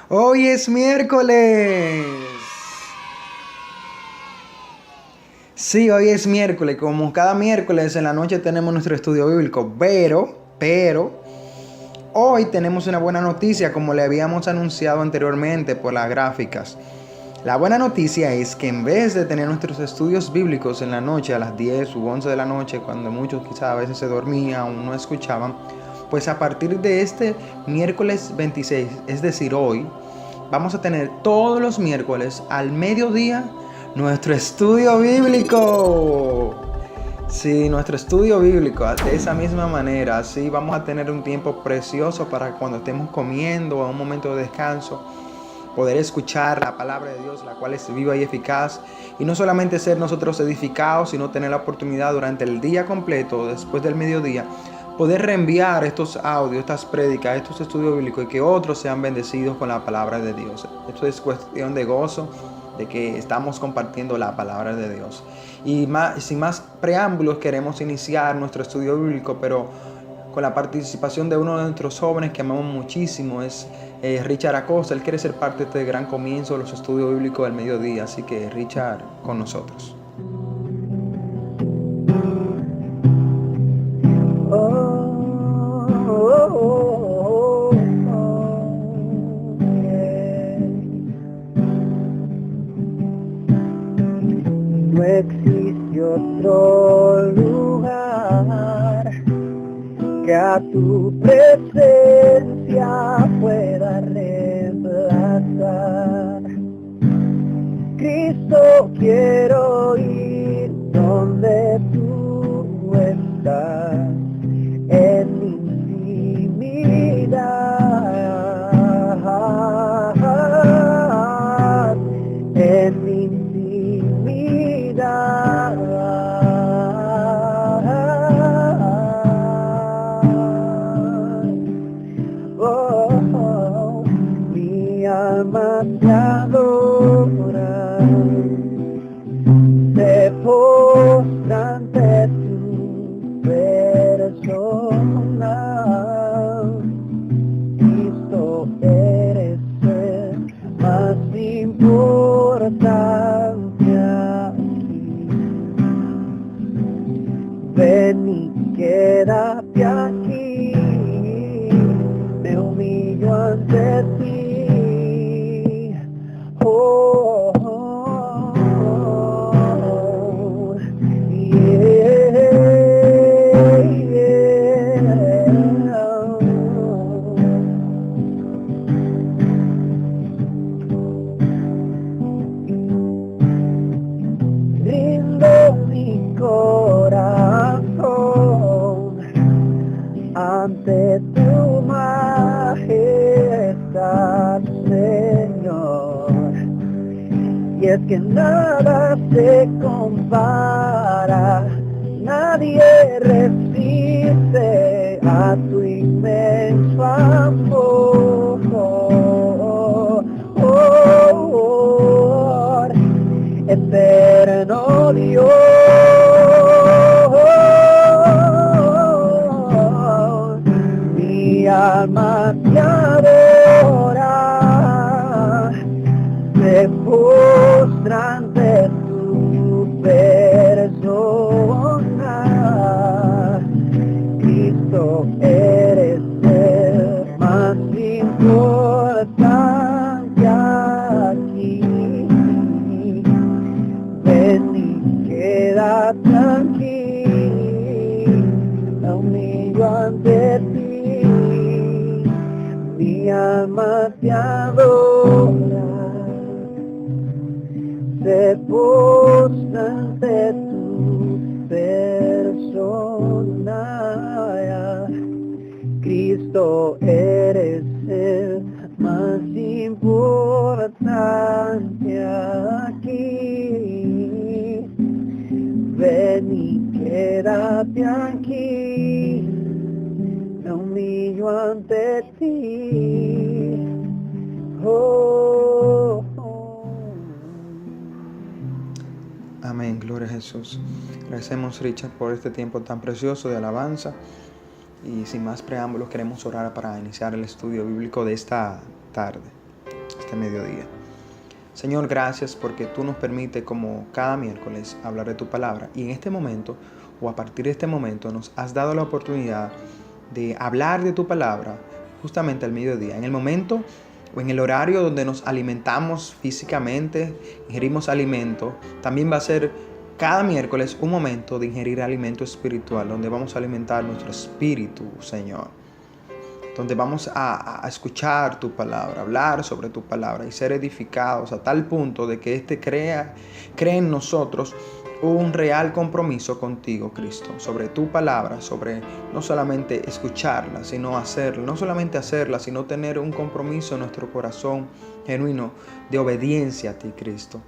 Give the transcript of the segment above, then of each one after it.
Hoy es miércoles. Sí, hoy es miércoles. Como cada miércoles en la noche tenemos nuestro estudio bíblico. Pero, hoy tenemos una buena noticia, como le habíamos anunciado anteriormente por las gráficas. La buena noticia es que en vez de tener nuestros estudios bíblicos en la noche a las 10 u 11 de la noche, cuando muchos quizás a veces se dormían o no escuchaban, pues a partir de este miércoles 26, es decir, hoy, vamos a tener todos los miércoles al mediodía nuestro estudio bíblico. Sí, nuestro estudio bíblico, de esa misma manera, así vamos a tener un tiempo precioso para cuando estemos comiendo o en un momento de descanso, poder escuchar la palabra de Dios, la cual es viva y eficaz, y no solamente ser nosotros edificados, sino tener la oportunidad durante el día completo, después del mediodía, poder reenviar estos audios, estas prédicas, estos estudios bíblicos y que otros sean bendecidos con la palabra de Dios. Esto es cuestión de gozo, de que estamos compartiendo la palabra de Dios. Y sin más preámbulos, queremos iniciar nuestro estudio bíblico, pero con la participación de uno de nuestros jóvenes que amamos muchísimo, es Richard Acosta. Él quiere ser parte de este gran comienzo de los estudios bíblicos del mediodía, así que Richard, con nosotros. No existe otro lugar que a tu presencia pueda reemplazar. Cristo, quiero ir donde tú estás, en mi intimidad, en mi intimidad. Mi alma te adora, se postra ante tu persona. Cristo, eres el más importante aquí. Ven y quédate aquí, me humillo ante ti. Oh, oh, oh, yeah, yeah. Rindo mi corazón ante tu majestad, Señor. Y es que nada se compara, nadie resiste a tu inmenso amor. Eterno Dios, mi alma te adora, se postra ante tu persona. Cristo, eres el más importante aquí. Ven y quédate aquí, me humillo ante ti. Mi alma te adora, se postra ante tu persona. Cristo, eres el más importante aquí. Ven y quédate aquí, me humillo ante ti. Oh, oh. Amén, gloria a Jesús. Agradecemos, Richard, por este tiempo tan precioso de alabanza. Y sin más preámbulos, queremos orar para iniciar el estudio bíblico de esta tarde. este mediodía. Señor, gracias porque tú nos permites, como cada miércoles, hablar de tu palabra. Y en este momento, o a partir de este momento, nos has dado la oportunidad de hablar de tu palabra justamente al mediodía. En el momento o en el horario donde nos alimentamos físicamente, ingerimos alimento, también va a ser cada miércoles un momento de ingerir alimento espiritual, donde vamos a alimentar nuestro espíritu, Señor. Donde vamos a escuchar tu palabra, hablar sobre tu palabra y ser edificados a tal punto de que cree en nosotros un real compromiso contigo, Cristo, sobre tu palabra, sobre no solamente escucharla, sino hacerla, no solamente hacerla, sino tener un compromiso en nuestro corazón genuino de obediencia a ti, Cristo.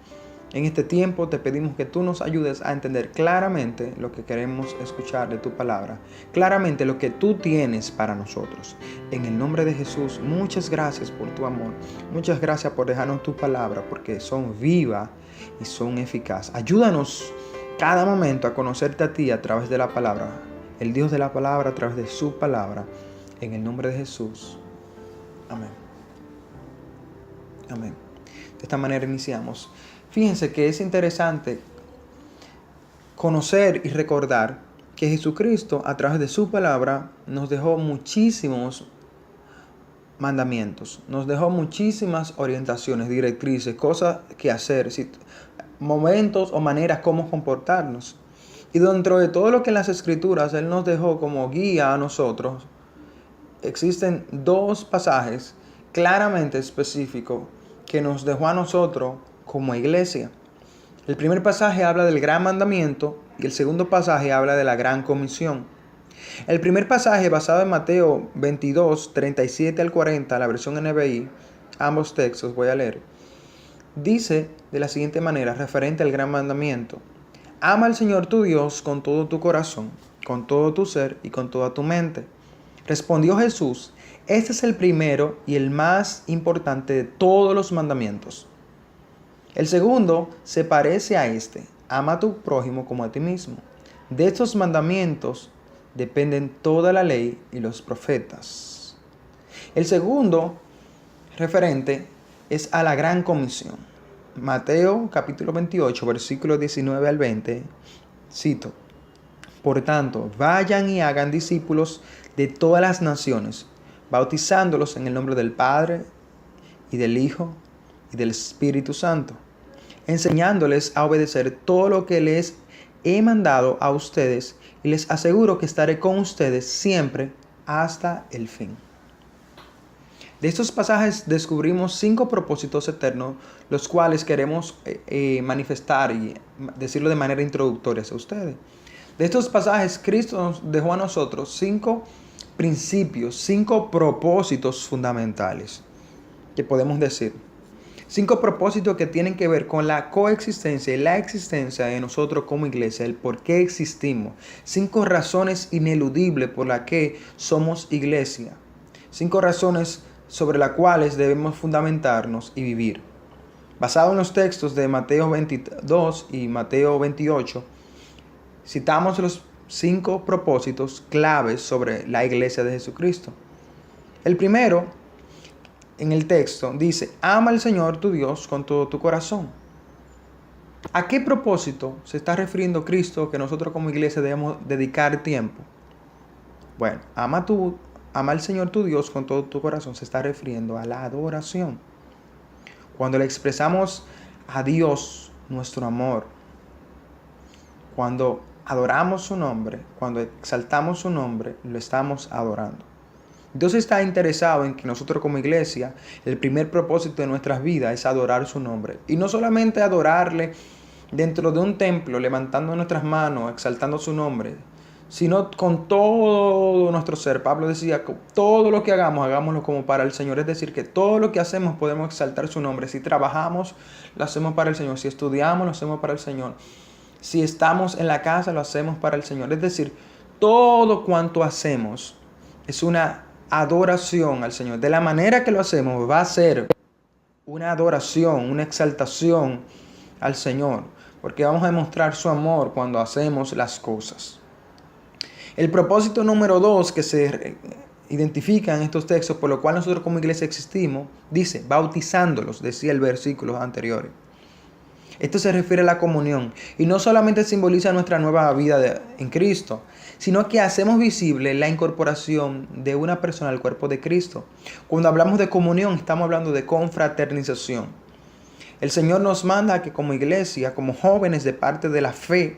En este tiempo te pedimos que tú nos ayudes a entender claramente lo que queremos escuchar de tu palabra, claramente lo que tú tienes para nosotros. En el nombre de Jesús, muchas gracias por tu amor, muchas gracias por dejarnos tu palabra, porque son vivas y son eficaces. Ayúdanos cada momento a conocerte a ti a través de la palabra, el Dios de la palabra a través de su palabra. En el nombre de Jesús. Amén. Amén. De esta manera iniciamos. Fíjense que es interesante conocer y recordar que Jesucristo, a través de su palabra, nos dejó muchísimos mandamientos, nos dejó muchísimas orientaciones, directrices, cosas que hacer, momentos o maneras como comportarnos. Y dentro de todo lo que en las Escrituras Él nos dejó como guía a nosotros, existen dos pasajes claramente específicos que nos dejó a nosotros como iglesia. El primer pasaje habla del gran mandamiento y el segundo pasaje habla de la gran comisión. El primer pasaje, basado en Mateo 22, 37 al 40, la versión NBI, ambos textos voy a leer, dice de la siguiente manera, referente al gran mandamiento: ama al Señor tu Dios con todo tu corazón, con todo tu ser y con toda tu mente. Respondió Jesús: este es el primero y el más importante de todos los mandamientos. El segundo se parece a este: ama a tu prójimo como a ti mismo. De estos mandamientos dependen toda la ley y los profetas. El segundo referente es a la gran comisión. Mateo capítulo 28, versículos 19 al 20, cito: por tanto, vayan y hagan discípulos de todas las naciones, bautizándolos en el nombre del Padre y del Hijo y del Espíritu Santo, enseñándoles a obedecer todo lo que les he mandado a ustedes, y les aseguro que estaré con ustedes siempre hasta el fin. De estos pasajes descubrimos 5 propósitos eternos, los cuales queremos manifestar y decirlo de manera introductoria a ustedes. De estos pasajes, Cristo nos dejó a nosotros 5 principios, 5 propósitos fundamentales que podemos decir. 5 propósitos que tienen que ver con la coexistencia y la existencia de nosotros como iglesia, el por qué existimos. 5 razones ineludibles por las que somos iglesia. 5 razones sobre las cuales debemos fundamentarnos y vivir. Basado en los textos de Mateo 22 y Mateo 28, citamos los 5 propósitos claves sobre la iglesia de Jesucristo. El primero, en el texto, dice: ama al Señor tu Dios con todo tu corazón. ¿A qué propósito se está refiriendo Cristo que nosotros como iglesia debemos dedicar tiempo? Bueno, ama al Señor tu Dios con todo tu corazón se está refiriendo a la adoración. Cuando le expresamos a Dios nuestro amor, cuando adoramos su nombre, cuando exaltamos su nombre, lo estamos adorando. Dios está interesado en que nosotros como iglesia, el primer propósito de nuestras vidas es adorar su nombre. Y no solamente adorarle dentro de un templo, levantando nuestras manos, exaltando su nombre, sino con todo nuestro ser. Pablo decía, todo lo que hagamos, hagámoslo como para el Señor. Es decir, que todo lo que hacemos podemos exaltar su nombre. Si trabajamos, lo hacemos para el Señor. Si estudiamos, lo hacemos para el Señor. Si estamos en la casa, lo hacemos para el Señor. Es decir, todo cuanto hacemos es una adoración al Señor. De la manera que lo hacemos, va a ser una adoración, una exaltación al Señor. Porque vamos a demostrar su amor cuando hacemos las cosas. El propósito número 2 que se identifica en estos textos, por lo cual nosotros como iglesia existimos, dice, bautizándolos, decía el versículo anterior. Esto se refiere a la comunión y no solamente simboliza nuestra nueva vida en Cristo, sino que hacemos visible la incorporación de una persona al cuerpo de Cristo. Cuando hablamos de comunión, estamos hablando de confraternización. El Señor nos manda que como iglesia, como jóvenes de parte de la fe,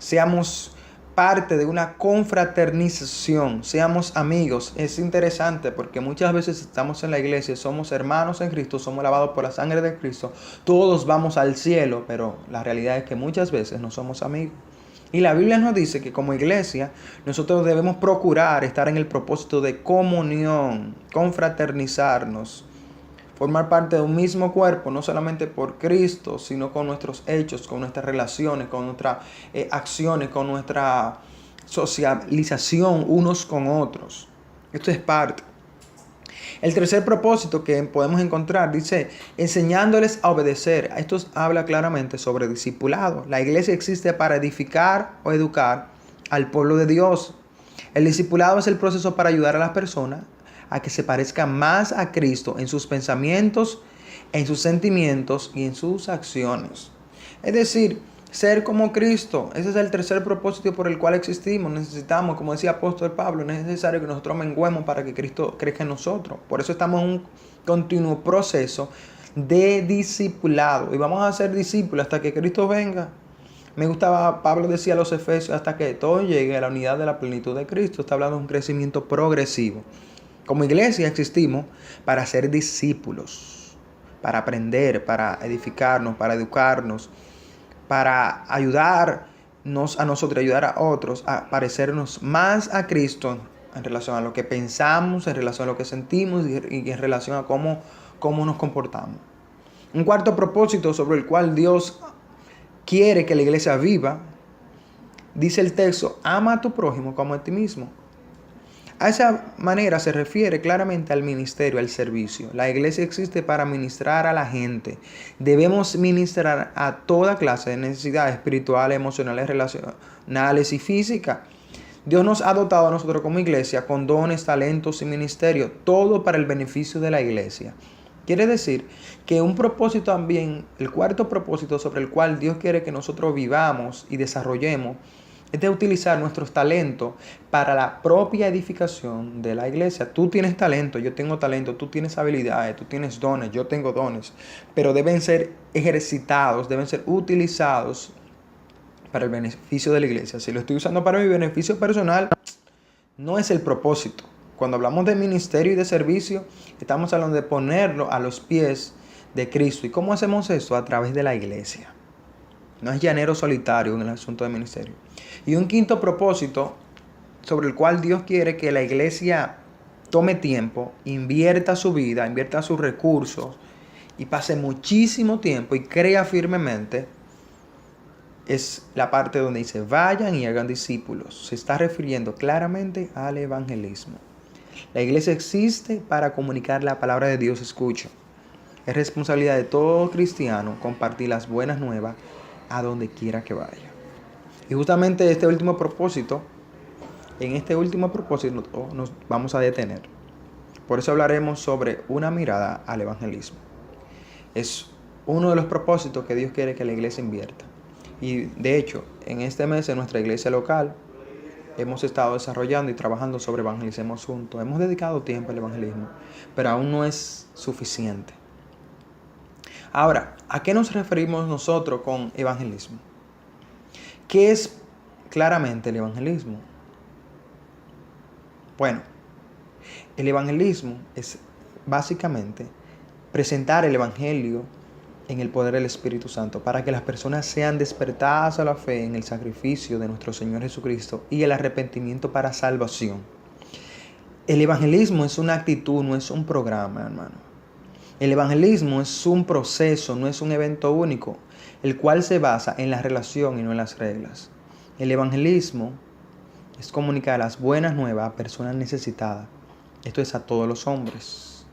seamos parte de una confraternización, seamos amigos. Es interesante porque muchas veces estamos en la iglesia, somos hermanos en Cristo, somos lavados por la sangre de Cristo, todos vamos al cielo, pero la realidad es que muchas veces no somos amigos. Y la Biblia nos dice que como iglesia nosotros debemos procurar estar en el propósito de comunión, confraternizarnos, formar parte de un mismo cuerpo, no solamente por Cristo, sino con nuestros hechos, con nuestras relaciones, con nuestras acciones, con nuestra socialización unos con otros. Esto es parte. El tercer propósito que podemos encontrar dice, enseñándoles a obedecer. Esto habla claramente sobre discipulado. La iglesia existe para edificar o educar al pueblo de Dios. El discipulado es el proceso para ayudar a las personas a que se parezcan más a Cristo en sus pensamientos, en sus sentimientos y en sus acciones. Es decir, ser como Cristo. Ese es el tercer propósito por el cual existimos. Necesitamos, como decía apóstol Pablo, es necesario que nosotros menguemos para que Cristo crezca en nosotros. Por eso estamos en un continuo proceso de discipulado. Y vamos a ser discípulos hasta que Cristo venga. Me gustaba, Pablo decía a los Efesios, hasta que todo llegue a la unidad de la plenitud de Cristo. Está hablando de un crecimiento progresivo. Como iglesia existimos para ser discípulos, para aprender, para edificarnos, para educarnos, para ayudarnos a nosotros, ayudar a otros a parecernos más a Cristo en relación a lo que pensamos, en relación a lo que sentimos y en relación a cómo nos comportamos. Un cuarto propósito sobre el cual Dios quiere que la iglesia viva, dice el texto, ama a tu prójimo como a ti mismo. A esa manera se refiere claramente al ministerio, al servicio. La iglesia existe para ministrar a la gente. Debemos ministrar a toda clase de necesidades espirituales, emocionales, relacionales y físicas. Dios nos ha dotado a nosotros como iglesia con dones, talentos y ministerio, todo para el beneficio de la iglesia. Quiere decir que un propósito también, el cuarto propósito sobre el cual Dios quiere que nosotros vivamos y desarrollemos, es de utilizar nuestros talentos para la propia edificación de la iglesia. Tú tienes talento, yo tengo talento, tú tienes habilidades, tú tienes dones, yo tengo dones, pero deben ser ejercitados, deben ser utilizados para el beneficio de la iglesia. Si lo estoy usando para mi beneficio personal, no es el propósito. Cuando hablamos de ministerio y de servicio, estamos hablando de ponerlo a los pies de Cristo. ¿Y cómo hacemos esto? A través de la iglesia. No es llanero solitario en el asunto de ministerio. Y un quinto propósito sobre el cual Dios quiere que la iglesia tome tiempo, invierta su vida, invierta sus recursos y pase muchísimo tiempo y crea firmemente, es la parte donde dice, vayan y hagan discípulos. Se está refiriendo claramente al evangelismo. La iglesia existe para comunicar la palabra de Dios, escucha. Es responsabilidad de todo cristiano compartir las buenas nuevas a donde quiera que vaya. Y justamente en este último propósito nos vamos a detener. Por eso hablaremos sobre una mirada al evangelismo. Es uno de los propósitos que Dios quiere que la iglesia invierta. Y de hecho, en este mes en nuestra iglesia local hemos estado desarrollando y trabajando sobre evangelicemos juntos. Hemos dedicado tiempo al evangelismo, pero aún no es suficiente. Ahora, ¿a qué nos referimos nosotros con evangelismo? ¿Qué es claramente el evangelismo? Bueno, el evangelismo es básicamente presentar el evangelio en el poder del Espíritu Santo para que las personas sean despertadas a la fe en el sacrificio de nuestro Señor Jesucristo y el arrepentimiento para salvación. El evangelismo es una actitud, no es un programa, hermano. El evangelismo es un proceso, no es un evento único, el cual se basa en la relación y no en las reglas. El evangelismo es comunicar las buenas nuevas a personas necesitadas. Esto es a todos los hombres.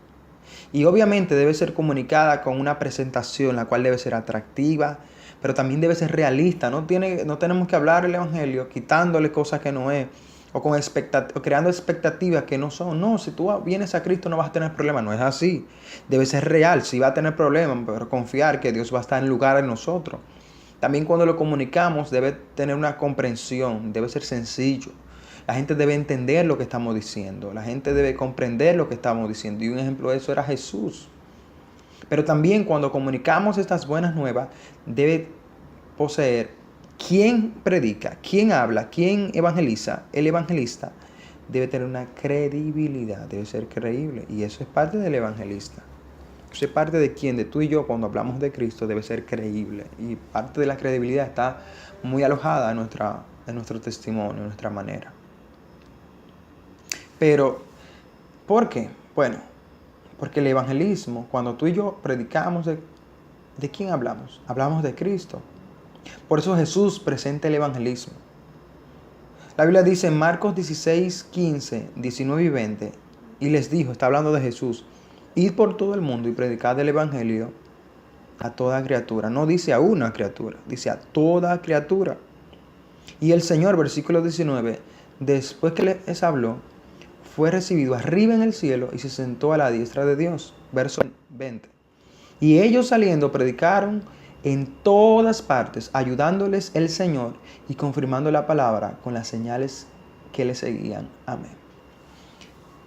Y obviamente debe ser comunicada con una presentación, la cual debe ser atractiva, pero también debe ser realista. No tenemos que hablar el evangelio quitándole cosas que no es, o o creando expectativas que no son. No, si tú vienes a Cristo no vas a tener problemas. No es así. Debe ser real. Sí va a tener problemas, pero confiar que Dios va a estar en lugar de nosotros. También cuando lo comunicamos debe tener una comprensión, debe ser sencillo. La gente debe entender lo que estamos diciendo. La gente debe comprender lo que estamos diciendo. Y un ejemplo de eso era Jesús. Pero también cuando comunicamos estas buenas nuevas, debe poseer quién predica, quién habla, quién evangeliza. El evangelista debe tener una credibilidad, debe ser creíble. Y eso es parte del evangelista. Eso es parte de quien, de tú y yo, cuando hablamos de Cristo, debe ser creíble. Y parte de la credibilidad está muy alojada en nuestro testimonio, en nuestra manera. Pero, ¿por qué? Bueno, porque el evangelismo, cuando tú y yo predicamos, ¿de quién hablamos? Hablamos de Cristo. Por eso Jesús presenta el evangelismo. La Biblia dice en Marcos 16, 15, 19 y 20, y les dijo, está hablando de Jesús, id por todo el mundo y predicad el evangelio a toda criatura. No dice a una criatura, dice a toda criatura. Y el Señor, versículo 19, después que les habló, fue recibido arriba en el cielo y se sentó a la diestra de Dios. Verso 20. Y ellos saliendo predicaron en todas partes, ayudándoles el Señor y confirmando la palabra con las señales que le seguían. Amén.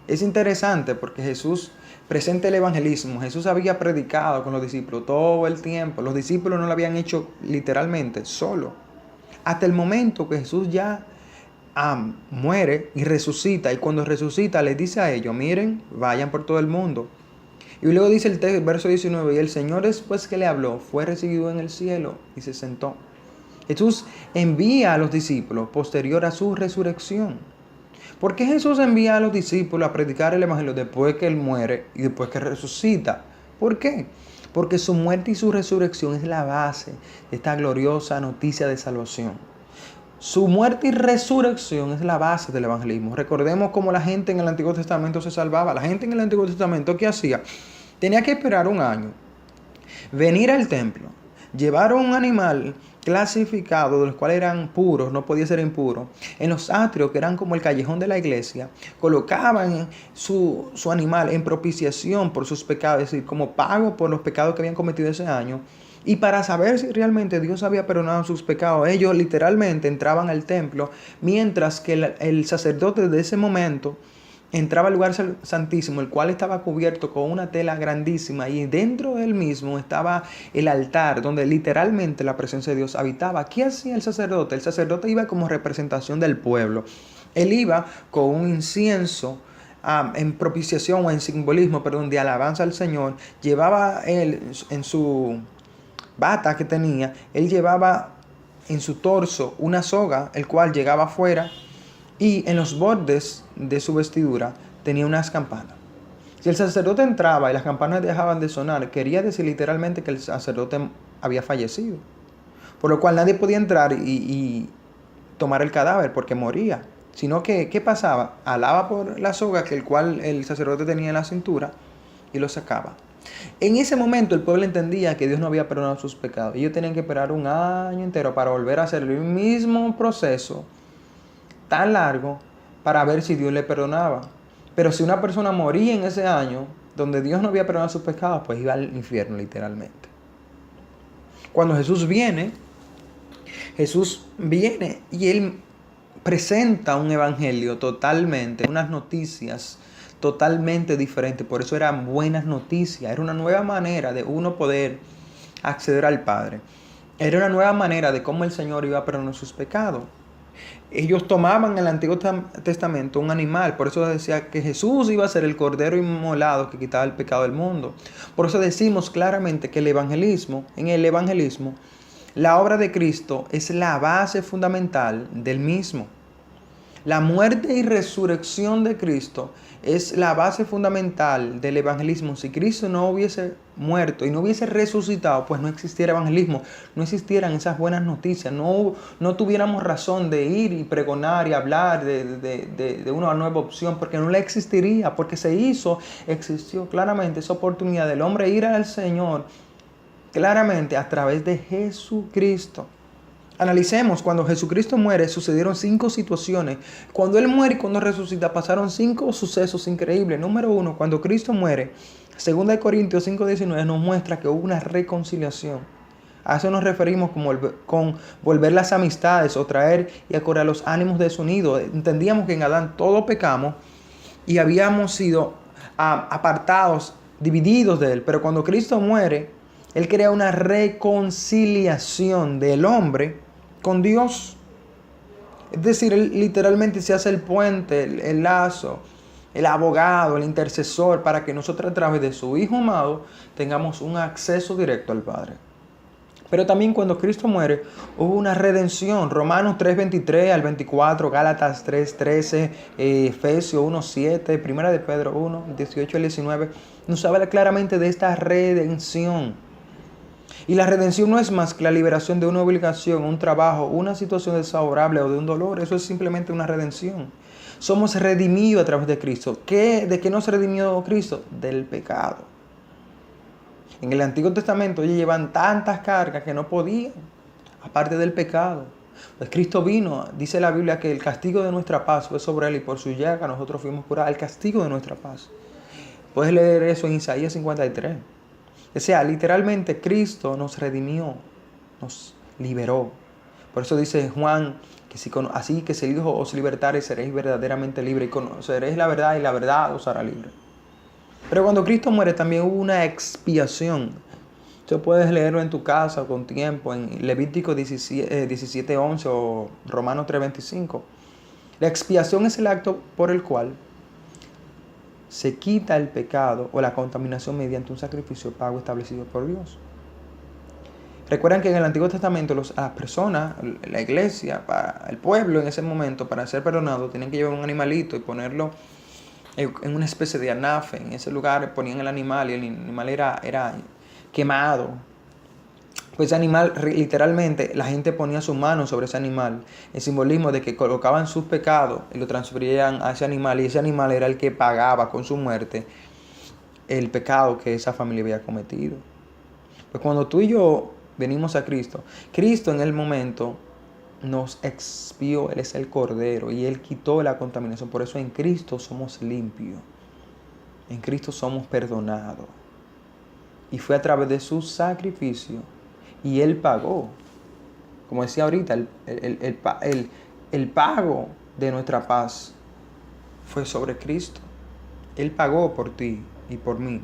Es interesante porque Jesús presenta el evangelismo. Jesús había predicado con los discípulos todo el tiempo. Los discípulos no lo habían hecho literalmente solo. Hasta el momento que Jesús ya muere y resucita. Y cuando resucita les dice a ellos, miren, vayan por todo el mundo. Y luego dice el verso 19, y el Señor después que le habló, fue recibido en el cielo y se sentó. Jesús envía a los discípulos posterior a su resurrección. ¿Por qué Jesús envía a los discípulos a predicar el evangelio después que Él muere y después que resucita? ¿Por qué? Porque su muerte y su resurrección es la base de esta gloriosa noticia de salvación. Su muerte y resurrección es la base del evangelismo. Recordemos cómo la gente en el Antiguo Testamento se salvaba. La gente en el Antiguo Testamento, ¿qué hacía? Tenía que esperar un año, venir al templo, llevar un animal clasificado, de los cuales eran puros, no podía ser impuro, en los atrios, que eran como el callejón de la iglesia, colocaban su animal en propiciación por sus pecados, es decir, como pago por los pecados que habían cometido ese año. Y para saber si realmente Dios había perdonado sus pecados, ellos literalmente entraban al templo, mientras que el sacerdote de ese momento entraba al lugar santísimo, el cual estaba cubierto con una tela grandísima, y dentro de él mismo estaba el altar, donde literalmente la presencia de Dios habitaba. ¿Qué hacía el sacerdote? El sacerdote iba como representación del pueblo. Él iba con un incienso en propiciación o en simbolismo, de alabanza al Señor. Llevaba él en su bata que tenía, él llevaba en su torso una soga, el cual llegaba afuera, y en los bordes de su vestidura tenía unas campanas. Si el sacerdote entraba y las campanas dejaban de sonar, quería decir literalmente que el sacerdote había fallecido. Por lo cual nadie podía entrar y tomar el cadáver porque moría. Sino que, ¿qué pasaba? Alaba por la soga que el sacerdote tenía en la cintura y lo sacaba. En ese momento el pueblo entendía que Dios no había perdonado sus pecados. Ellos tenían que esperar un año entero para volver a hacer el mismo proceso tan largo para ver si Dios le perdonaba. Pero si una persona moría en ese año donde Dios no había perdonado sus pecados, pues iba al infierno literalmente. Cuando Jesús viene y Él presenta un evangelio totalmente, unas noticias totalmente diferentes. Por eso eran buenas noticias. Era una nueva manera de uno poder acceder al Padre. Era una nueva manera de cómo el Señor iba a perdonar sus pecados. Ellos tomaban en el Antiguo Testamento un animal. Por eso decía que Jesús iba a ser el cordero inmolado que quitaba el pecado del mundo. Por eso decimos claramente que en el evangelismo, la obra de Cristo es la base fundamental del mismo. La muerte y resurrección de Cristo es la base fundamental del evangelismo. Si Cristo no hubiese muerto y no hubiese resucitado, pues no existiera evangelismo, no existieran esas buenas noticias, no tuviéramos razón de ir y pregonar y hablar de una nueva opción, porque no la existiría, porque existió claramente esa oportunidad del hombre ir al Señor claramente a través de Jesucristo. Analicemos, cuando Jesucristo muere, sucedieron 5 situaciones. Cuando Él muere y cuando resucita, pasaron 5 sucesos increíbles. Número 1, cuando Cristo muere, 2 Corintios 5:19 nos muestra que hubo una reconciliación. A eso nos referimos con volver las amistades o traer y acordar los ánimos desunidos. Entendíamos que en Adán todos pecamos y habíamos sido apartados, divididos de Él. Pero cuando Cristo muere, Él crea una reconciliación del hombre con Dios. Es decir, Él literalmente se hace el puente, el lazo, el abogado, el intercesor, para que nosotros a través de su Hijo amado tengamos un acceso directo al Padre. Pero también cuando Cristo muere, hubo una redención. Romanos 3:23 al 24, Gálatas 3:13, Efesios 1:7, Primera de Pedro 1:18 al 19, nos habla claramente de esta redención. Y la redención no es más que la liberación de una obligación, un trabajo, una situación desfavorable o de un dolor. Eso es simplemente una redención. Somos redimidos a través de Cristo. ¿De qué nos redimió Cristo? Del pecado. En el Antiguo Testamento ellos llevan tantas cargas que no podían, aparte del pecado. Pues Cristo vino, dice la Biblia, que el castigo de nuestra paz fue sobre Él y por su llaga nosotros fuimos curados. El castigo de nuestra paz. Puedes leer eso en Isaías 53. O sea, literalmente Cristo nos redimió, nos liberó. Por eso dice Juan, así que si el Hijo os libertare, seréis verdaderamente libres y conoceréis la verdad y la verdad os hará libre. Pero cuando Cristo muere también hubo una expiación. Tú puedes leerlo en tu casa con tiempo, en Levítico 17:11 o Romanos 3:25. La expiación es el acto por el cual se quita el pecado o la contaminación mediante un sacrificio pago establecido por Dios. Recuerdan que en el Antiguo Testamento las personas, la iglesia, el pueblo en ese momento, para ser perdonado, tenían que llevar un animalito y ponerlo en una especie de anafe. En ese lugar ponían el animal y el animal era quemado. Pues ese animal, literalmente, la gente ponía su mano sobre ese animal. El simbolismo de que colocaban sus pecados y lo transferían a ese animal. Y ese animal era el que pagaba con su muerte el pecado que esa familia había cometido. Pues cuando tú y yo venimos a Cristo, Cristo en el momento nos expió. Él es el Cordero y Él quitó la contaminación. Por eso en Cristo somos limpios. En Cristo somos perdonados. Y fue a través de su sacrificio. Y Él pagó. Como decía ahorita, el pago de nuestra paz fue sobre Cristo. Él pagó por ti y por mí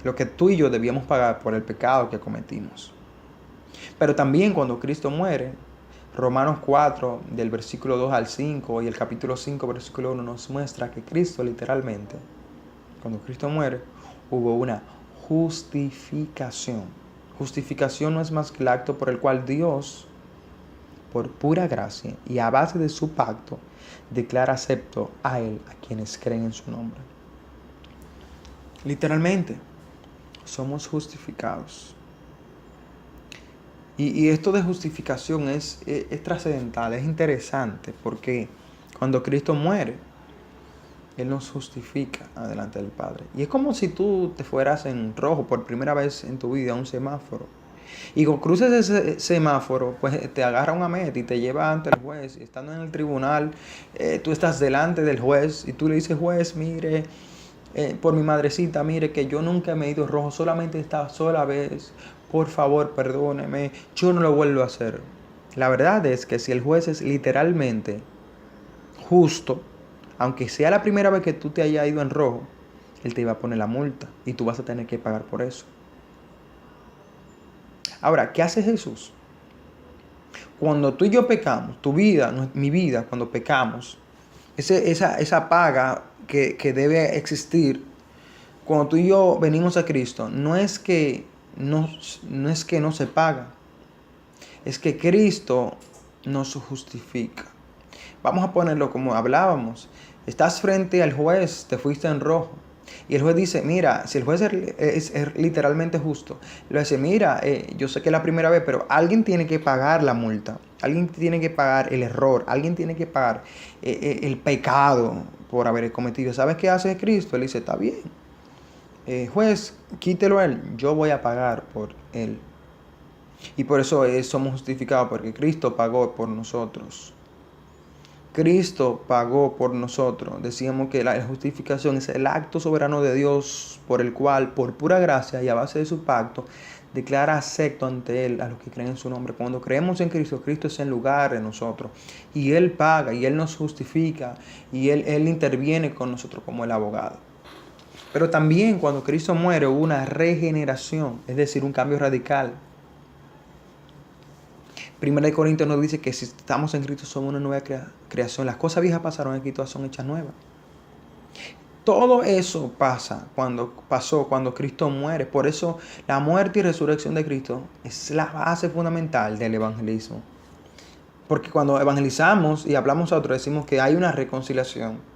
lo que tú y yo debíamos pagar por el pecado que cometimos. Pero también cuando Cristo muere, Romanos 4, del versículo 2 al 5 y el capítulo 5, versículo 1 nos muestra que Cristo literalmente, cuando Cristo muere, hubo una justificación. Justificación no es más que el acto por el cual Dios, por pura gracia y a base de su pacto, declara acepto a Él, a quienes creen en su nombre. Literalmente, somos justificados. Y esto de justificación es trascendental, es interesante, porque cuando Cristo muere, Él nos justifica delante del Padre. Y es como si tú te fueras en rojo por primera vez en tu vida a un semáforo. Y cuando cruces ese semáforo, pues te agarra una meta y te lleva ante el juez. Y estando en el tribunal, tú estás delante del juez y tú le dices, juez, mire, por mi madrecita, mire que yo nunca me he ido rojo, solamente esta sola vez. Por favor, perdóneme, yo no lo vuelvo a hacer. La verdad es que si el juez es literalmente justo, aunque sea la primera vez que tú te hayas ido en rojo, Él te iba a poner la multa y tú vas a tener que pagar por eso. Ahora, ¿qué hace Jesús? Cuando tú y yo pecamos, tu vida, mi vida, cuando pecamos, esa paga que debe existir, cuando tú y yo venimos a Cristo, no es que no se paga, es que Cristo nos justifica. Vamos a ponerlo como hablábamos. Estás frente al juez, te fuiste en rojo. Y el juez dice, mira, si el juez es literalmente justo, le dice, mira, yo sé que es la primera vez, pero alguien tiene que pagar la multa. Alguien tiene que pagar el error. Alguien tiene que pagar el pecado por haber cometido. ¿Sabes qué hace Cristo? Él dice, está bien. Juez, quítelo a él. Yo voy a pagar por él. Y por eso somos justificados, porque Cristo pagó por nosotros. Cristo pagó por nosotros. Decíamos que la justificación es el acto soberano de Dios por el cual, por pura gracia y a base de su pacto, declara acepto ante Él a los que creen en su nombre. Cuando creemos en Cristo, Cristo es en lugar de nosotros. Y Él paga, y Él nos justifica, y Él interviene con nosotros como el abogado. Pero también cuando Cristo muere hubo una regeneración, es decir, un cambio radical. Primera de Corintios nos dice que si estamos en Cristo somos una nueva creación. Las cosas viejas pasaron, aquí todas son hechas nuevas. Todo eso pasó cuando Cristo muere. Por eso la muerte y resurrección de Cristo es la base fundamental del evangelismo. Porque cuando evangelizamos y hablamos a otros, decimos que hay una reconciliación,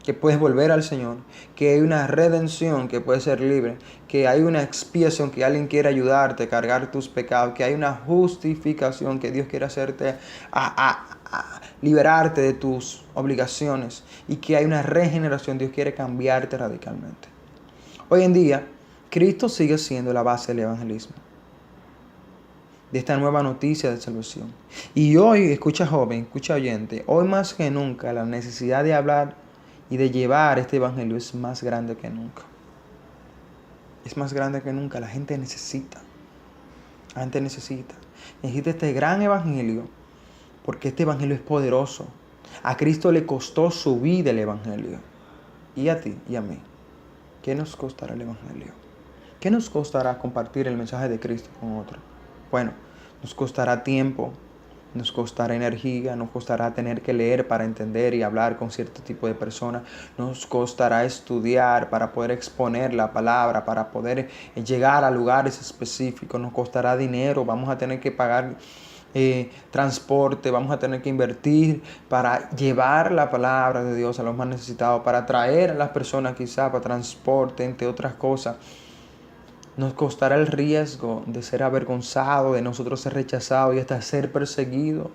que puedes volver al Señor, que hay una redención, que puedes ser libre, que hay una expiación, que alguien quiere ayudarte a cargar tus pecados, que hay una justificación, que Dios quiere hacerte liberarte de tus obligaciones, y que hay una regeneración, Dios quiere cambiarte radicalmente. Hoy en día, Cristo sigue siendo la base del evangelismo, de esta nueva noticia de salvación. Y hoy, escucha joven, escucha oyente, hoy más que nunca la necesidad de hablar y de llevar este evangelio es más grande que nunca. Es más grande que nunca. La gente necesita. La gente necesita este gran evangelio, porque este evangelio es poderoso. A Cristo le costó su vida el evangelio. Y a ti y a mí. ¿Qué nos costará el evangelio? ¿Qué nos costará compartir el mensaje de Cristo con otros? Bueno, nos costará tiempo, nos costará energía, nos costará tener que leer para entender y hablar con cierto tipo de personas, nos costará estudiar para poder exponer la palabra, para poder llegar a lugares específicos, nos costará dinero, vamos a tener que pagar transporte, vamos a tener que invertir para llevar la palabra de Dios a los más necesitados, para traer a las personas quizás para transporte, entre otras cosas. Nos costará el riesgo de ser avergonzado, de nosotros ser rechazados y hasta ser perseguidos.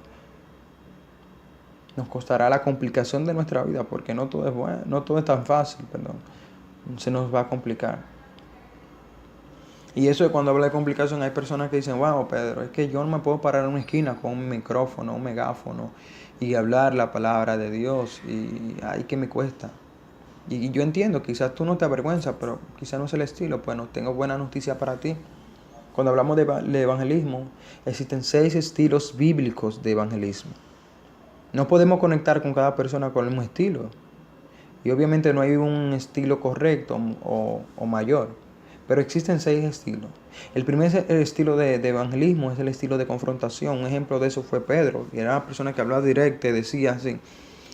Nos costará la complicación de nuestra vida, porque no todo es bueno, no todo es tan fácil, se nos va a complicar. Y eso de cuando habla de complicación, hay personas que dicen, wow, Pedro, es que yo no me puedo parar en una esquina con un micrófono, un megáfono y hablar la palabra de Dios, y ay, que me cuesta. Y yo entiendo, quizás tú no te avergüenzas, pero quizás no es el estilo. Bueno, tengo buena noticia para ti. Cuando hablamos de evangelismo, existen 6 estilos bíblicos de evangelismo. No podemos conectar con cada persona con el mismo estilo. Y obviamente no hay un estilo correcto o mayor. Pero existen 6 estilos. El primer estilo de evangelismo es el estilo de confrontación. Un ejemplo de eso fue Pedro, que era una persona que hablaba directo y decía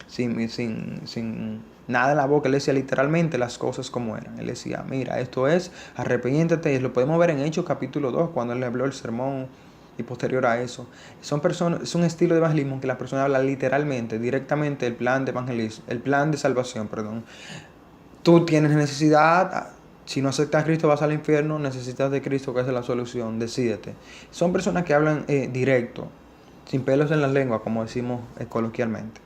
sin nada en la boca. Él decía literalmente las cosas como eran. Él decía, mira, esto es, arrepiéntete. Y lo podemos ver en Hechos capítulo 2, cuando él le habló el sermón y posterior a eso. Es un estilo de evangelismo que la persona habla literalmente, directamente el plan de evangelismo, el plan de salvación, Tú tienes necesidad, si no aceptas a Cristo vas al infierno, necesitas de Cristo, que es la solución, decídete. Son personas que hablan directo, sin pelos en la lengua, como decimos coloquialmente.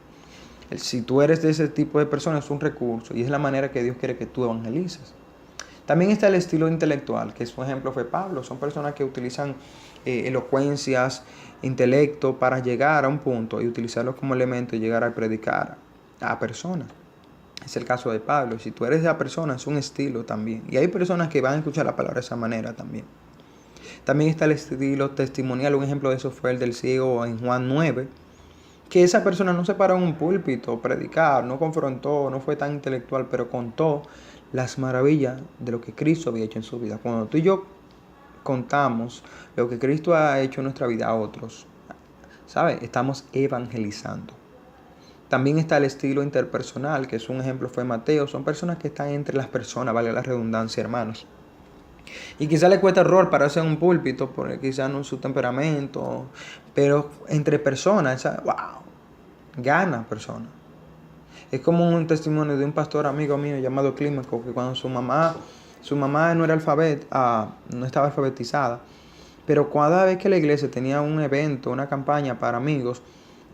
Si tú eres de ese tipo de personas, es un recurso y es la manera que Dios quiere que tú evangelices. También está el estilo intelectual, que su ejemplo fue Pablo. Son personas que utilizan elocuencias, intelecto para llegar a un punto y utilizarlo como elemento y llegar a predicar a personas. Es el caso de Pablo. Y si tú eres de esa persona, es un estilo también. Y hay personas que van a escuchar la palabra de esa manera también. También está el estilo testimonial. Un ejemplo de eso fue el del ciego en Juan 9. Que esa persona no se paró en un púlpito a predicar, no confrontó, no fue tan intelectual, pero contó las maravillas de lo que Cristo había hecho en su vida. Cuando tú y yo contamos lo que Cristo ha hecho en nuestra vida a otros, ¿sabes? Estamos evangelizando. También está el estilo interpersonal, que es un ejemplo fue Mateo. Son personas que están entre las personas, vale la redundancia, hermanos. Y quizás le cuesta error pararse en un púlpito, porque quizás no es su temperamento, pero entre personas, wow, gana personas. Es como un testimonio de un pastor amigo mío llamado Clímaco, que cuando su mamá no era no estaba alfabetizada, pero cada vez que la iglesia tenía un evento, una campaña para amigos,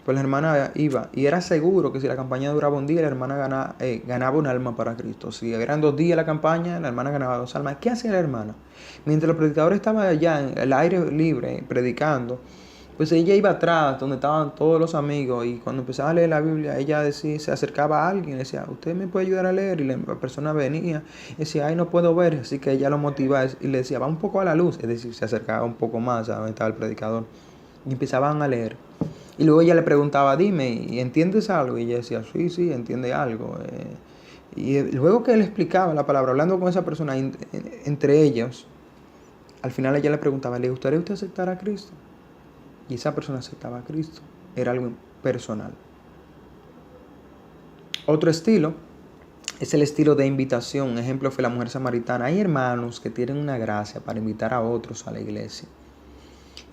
Pues la hermana iba y era seguro que si la campaña duraba un día, la hermana ganaba un alma para Cristo. Si eran 2 días la campaña, la hermana ganaba 2 almas. ¿Qué hacía la hermana? Mientras los predicadores estaban allá en el aire libre predicando, pues ella iba atrás, donde estaban todos los amigos, y cuando empezaba a leer la Biblia, ella decía, se acercaba a alguien y decía, ¿usted me puede ayudar a leer? Y la persona venía y decía, ay, no puedo ver. Así que ella lo motivaba y le decía, va un poco a la luz. Es decir, se acercaba un poco más a donde estaba el predicador. Y empezaban a leer. Y luego ella le preguntaba, dime, ¿y entiendes algo? Y ella decía, sí, sí, entiende algo. Y luego que él explicaba la palabra, hablando con esa persona, entre ellos, al final ella le preguntaba, ¿le gustaría usted aceptar a Cristo? Y esa persona aceptaba a Cristo. Era algo personal. Otro estilo es el estilo de invitación. Un ejemplo fue la mujer samaritana. Hay hermanos que tienen una gracia para invitar a otros a la iglesia.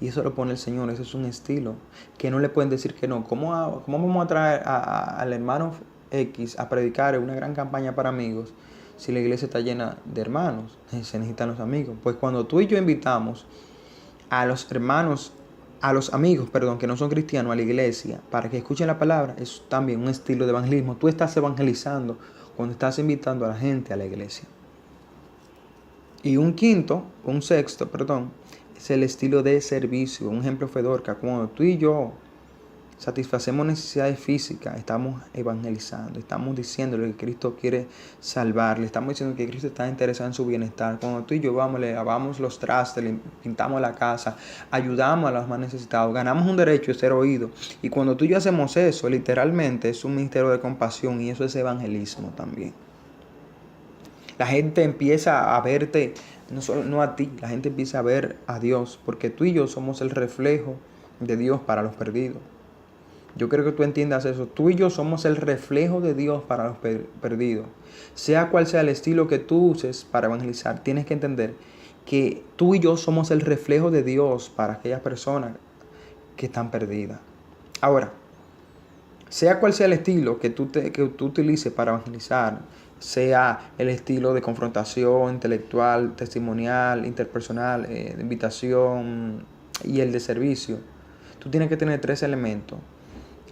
Y eso lo pone el Señor. Ese es un estilo que no le pueden decir que no. ¿Cómo vamos a traer al hermano X a predicar una gran campaña para amigos si la iglesia está llena de hermanos? Se necesitan los amigos. Pues cuando tú y yo invitamos a los hermanos, a los amigos, que no son cristianos, a la iglesia, para que escuchen la palabra, es también un estilo de evangelismo. Tú estás evangelizando cuando estás invitando a la gente a la iglesia. Y un sexto, es el estilo de servicio. Un ejemplo fue Dorcas. Cuando tú y yo satisfacemos necesidades físicas, estamos evangelizando, estamos diciéndole que Cristo quiere salvarle, estamos diciendo que Cristo está interesado en su bienestar. Cuando tú y yo vamos, le lavamos los trastes, le pintamos la casa, ayudamos a los más necesitados, ganamos un derecho de ser oídos. Y cuando tú y yo hacemos eso, literalmente es un ministerio de compasión, y eso es evangelismo también. La gente empieza a verte, no a ti, la gente empieza a ver a Dios, porque tú y yo somos el reflejo de Dios para los perdidos. Yo creo que tú entiendas eso. Tú y yo somos el reflejo de Dios para los perdidos. Sea cual sea el estilo que tú uses para evangelizar, tienes que entender que tú y yo somos el reflejo de Dios para aquellas personas que están perdidas. Ahora, sea cual sea el estilo que tú utilices para evangelizar, sea el estilo de confrontación intelectual, testimonial, interpersonal, de invitación y el de servicio, tú tienes que tener 3 elementos.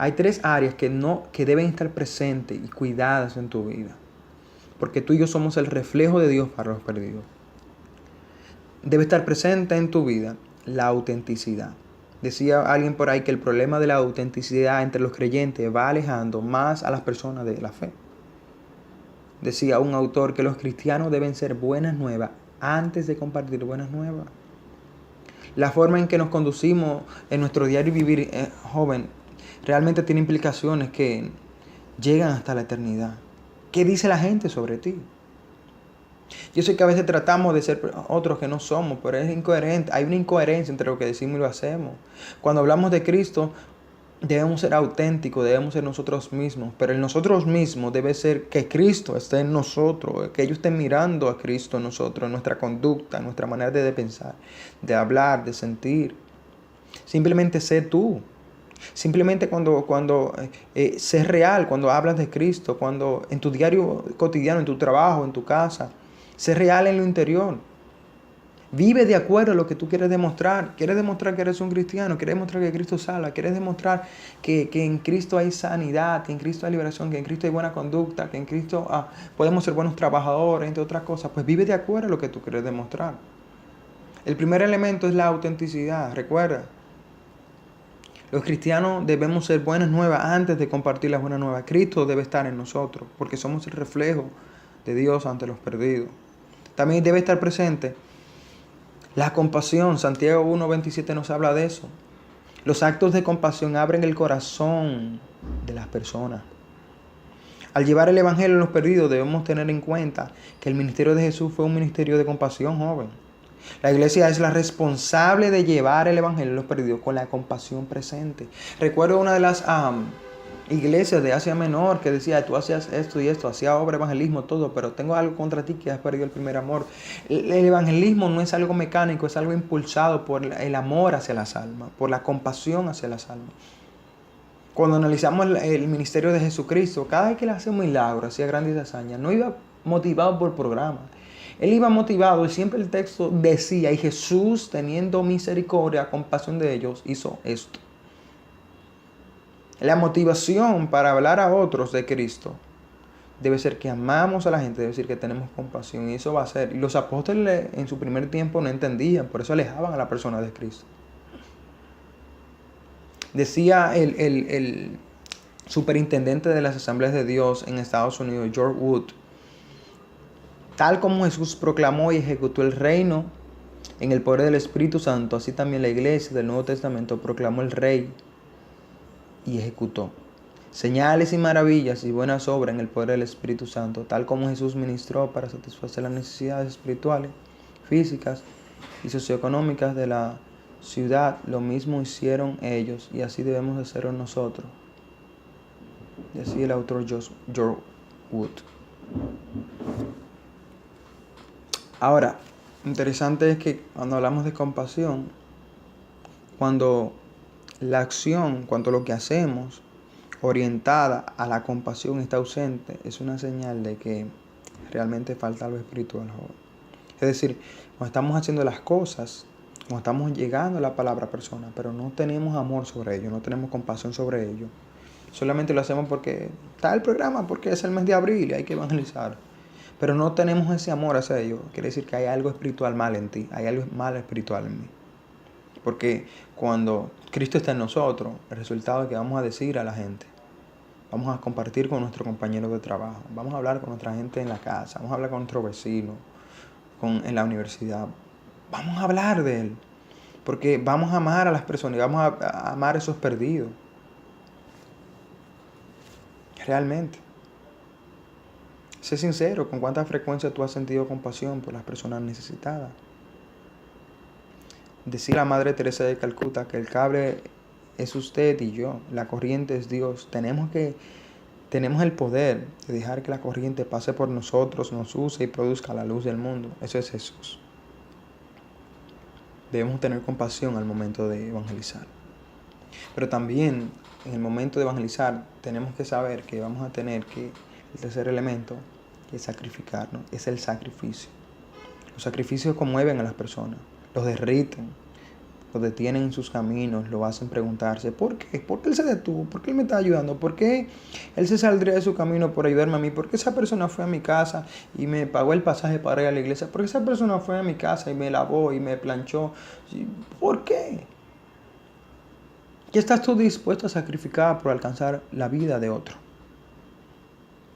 Hay 3 áreas que deben estar presentes y cuidadas en tu vida. Porque tú y yo somos el reflejo de Dios para los perdidos. Debe estar presente en tu vida la autenticidad. Decía alguien por ahí que el problema de la autenticidad entre los creyentes va alejando más a las personas de la fe. Decía un autor que los cristianos deben ser buenas nuevas antes de compartir buenas nuevas. La forma en que nos conducimos en nuestro diario vivir, joven, realmente tiene implicaciones que llegan hasta la eternidad. ¿Qué dice la gente sobre ti? Yo sé que a veces tratamos de ser otros que no somos, pero es incoherente. Hay una incoherencia entre lo que decimos y lo hacemos. Cuando hablamos de Cristo, debemos ser auténticos, debemos ser nosotros mismos. Pero en nosotros mismos debe ser que Cristo esté en nosotros, que ellos estén mirando a Cristo en nosotros, en nuestra conducta, en nuestra manera de pensar, de hablar, de sentir. Simplemente sé tú. Simplemente cuando sé real, cuando hablas de Cristo, cuando en tu diario cotidiano, en tu trabajo, en tu casa, sé real en lo interior. Vive de acuerdo a lo que tú quieres demostrar. Quieres demostrar que eres un cristiano, quieres demostrar que Cristo salva, quieres demostrar que en Cristo hay sanidad, que en Cristo hay liberación, que en Cristo hay buena conducta, que en Cristo podemos ser buenos trabajadores, entre otras cosas. Pues vive de acuerdo a lo que tú quieres demostrar. El primer elemento es la autenticidad, recuerda. Los cristianos debemos ser buenas nuevas antes de compartir las buenas nuevas. Cristo debe estar en nosotros porque somos el reflejo de Dios ante los perdidos. También debe estar presente la compasión. Santiago 1:27 nos habla de eso. Los actos de compasión abren el corazón de las personas. Al llevar el evangelio a los perdidos debemos tener en cuenta que el ministerio de Jesús fue un ministerio de compasión, joven. La iglesia es la responsable de llevar el evangelio a los perdidos con la compasión presente. Recuerdo una de las iglesias de Asia Menor que decía, tú hacías esto y esto, hacía obra, evangelismo, todo, pero tengo algo contra ti, que has perdido el primer amor. El evangelismo no es algo mecánico, es algo impulsado por el amor hacia las almas, por la compasión hacia las almas. Cuando analizamos el ministerio de Jesucristo, cada vez que él hacía un milagro, hacía grandes hazañas, no iba motivado por programa. Él iba motivado y siempre el texto decía, y Jesús, teniendo misericordia, compasión de ellos, hizo esto. La motivación para hablar a otros de Cristo debe ser que amamos a la gente, debe ser que tenemos compasión. Y eso va a ser. Y los apóstoles en su primer tiempo no entendían, por eso alejaban a la persona de Cristo. Decía el superintendente de las Asambleas de Dios en Estados Unidos, George Wood, tal como Jesús proclamó y ejecutó el reino en el poder del Espíritu Santo, así también la iglesia del Nuevo Testamento proclamó el Rey y ejecutó señales y maravillas y buenas obras en el poder del Espíritu Santo, tal como Jesús ministró para satisfacer las necesidades espirituales, físicas y socioeconómicas de la ciudad. Lo mismo hicieron ellos y así debemos hacerlo nosotros. Decía el autor George Wood. Ahora, interesante es que cuando hablamos de compasión, cuando la acción, cuando lo que hacemos orientada a la compasión está ausente, es una señal de que realmente falta algo espiritual, joven. Es decir, cuando estamos haciendo las cosas, cuando estamos llegando a la palabra persona, pero no tenemos amor sobre ello, no tenemos compasión sobre ello, solamente lo hacemos porque está el programa, porque es el mes de abril y hay que evangelizar, pero no tenemos ese amor hacia ello, quiere decir que hay algo espiritual mal en ti, hay algo mal espiritual en mí. Porque cuando Cristo está en nosotros, el resultado es que vamos a decir a la gente, vamos a compartir con nuestro compañero de trabajo, vamos a hablar con nuestra gente en la casa, vamos a hablar con nuestro vecino, en la universidad, vamos a hablar de Él, porque vamos a amar a las personas y vamos a amar a esos perdidos. Realmente. Sé sincero, ¿con cuánta frecuencia tú has sentido compasión por las personas necesitadas? Decía la Madre Teresa de Calcuta que el cable es usted y yo, la corriente es Dios. Tenemos el poder de dejar que la corriente pase por nosotros, nos use y produzca la luz del mundo. Eso es Jesús. Debemos tener compasión al momento de evangelizar. Pero también en el momento de evangelizar tenemos que saber que vamos a tener que, el tercer elemento, que es sacrificarnos, es el sacrificio. Los sacrificios conmueven a las personas, los derriten, los detienen en sus caminos, lo hacen preguntarse, ¿por qué? ¿Por qué Él se detuvo? ¿Por qué Él me está ayudando? ¿Por qué Él se saldría de su camino por ayudarme a mí? ¿Por qué esa persona fue a mi casa y me pagó el pasaje para ir a la iglesia? ¿Por qué esa persona fue a mi casa y me lavó y me planchó? ¿Por qué? ¿Qué estás tú dispuesto a sacrificar por alcanzar la vida de otro?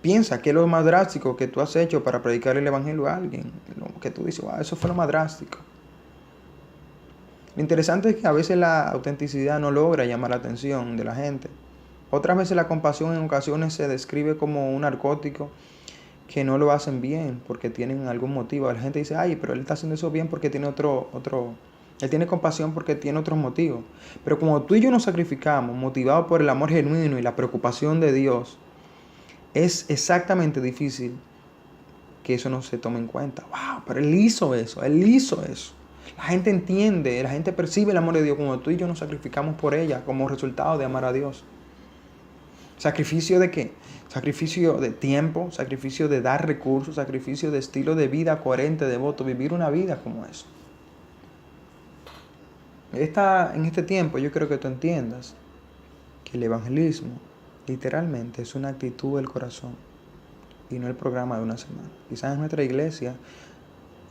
Piensa qué es lo más drástico que tú has hecho para predicar el evangelio a alguien. Lo que tú dices, wow, eso fue lo más drástico. Lo interesante es que a veces la autenticidad no logra llamar la atención de la gente. Otras veces la compasión en ocasiones se describe como un narcótico que no lo hacen bien porque tienen algún motivo. La gente dice, ay, pero él está haciendo eso bien porque tiene él tiene compasión porque tiene otros motivos. Pero como tú y yo nos sacrificamos, motivados por el amor genuino y la preocupación de Dios, es exactamente difícil que eso no se tome en cuenta. Wow, pero Él hizo eso. La gente entiende, la gente percibe el amor de Dios como tú y yo nos sacrificamos por ella como resultado de amar a Dios. ¿Sacrificio de qué? Sacrificio de tiempo, sacrificio de dar recursos, sacrificio de estilo de vida coherente, devoto, vivir una vida como eso. En este tiempo yo creo que tú entiendas que el evangelismo literalmente es una actitud del corazón y no el programa de una semana. Quizás en nuestra iglesia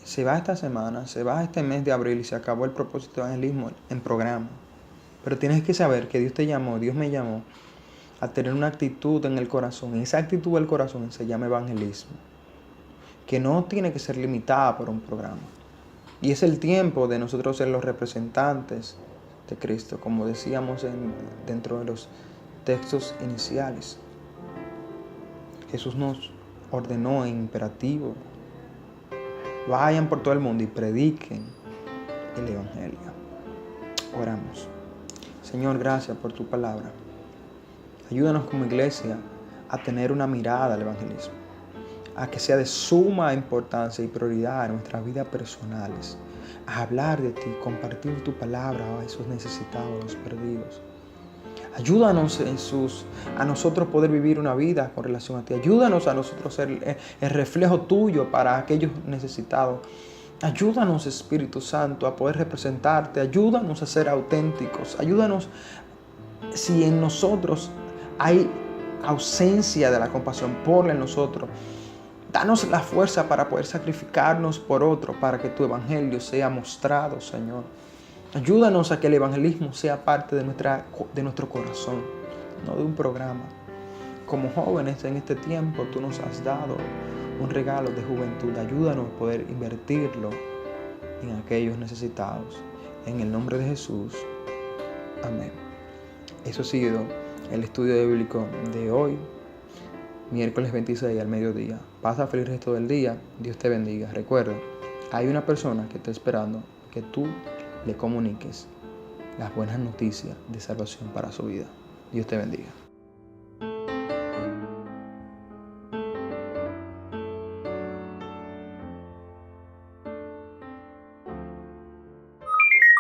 se va esta semana, se va este mes de abril y se acabó el propósito de evangelismo en programa. Pero tienes que saber que Dios te llamó, Dios me llamó a tener una actitud en el corazón. Y esa actitud del corazón se llama evangelismo, que no tiene que ser limitada por un programa. Y es el tiempo de nosotros ser los representantes de Cristo, como decíamos dentro de los textos iniciales. Jesús nos ordenó en imperativo: vayan por todo el mundo y prediquen el evangelio. Oramos. Señor, gracias por tu palabra. Ayúdanos como iglesia a tener una mirada al evangelismo, a que sea de suma importancia y prioridad en nuestras vidas personales, a hablar de ti, compartir tu palabra a esos necesitados, los perdidos. Ayúdanos, Jesús, a nosotros poder vivir una vida con relación a ti. Ayúdanos a nosotros ser el reflejo tuyo para aquellos necesitados. Ayúdanos, Espíritu Santo, a poder representarte. Ayúdanos a ser auténticos. Ayúdanos si en nosotros hay ausencia de la compasión, ponla en nosotros. Danos la fuerza para poder sacrificarnos por otro, para que tu evangelio sea mostrado, Señor. Ayúdanos a que el evangelismo sea parte de nuestro corazón, no de un programa. Como jóvenes en este tiempo, tú nos has dado un regalo de juventud. Ayúdanos a poder invertirlo en aquellos necesitados. En el nombre de Jesús. Amén. Eso ha sido el estudio bíblico de hoy, miércoles 26 al mediodía. Pasa feliz resto del día. Dios te bendiga. Recuerda, hay una persona que está esperando que tú le comuniques las buenas noticias de salvación para su vida. Dios te bendiga.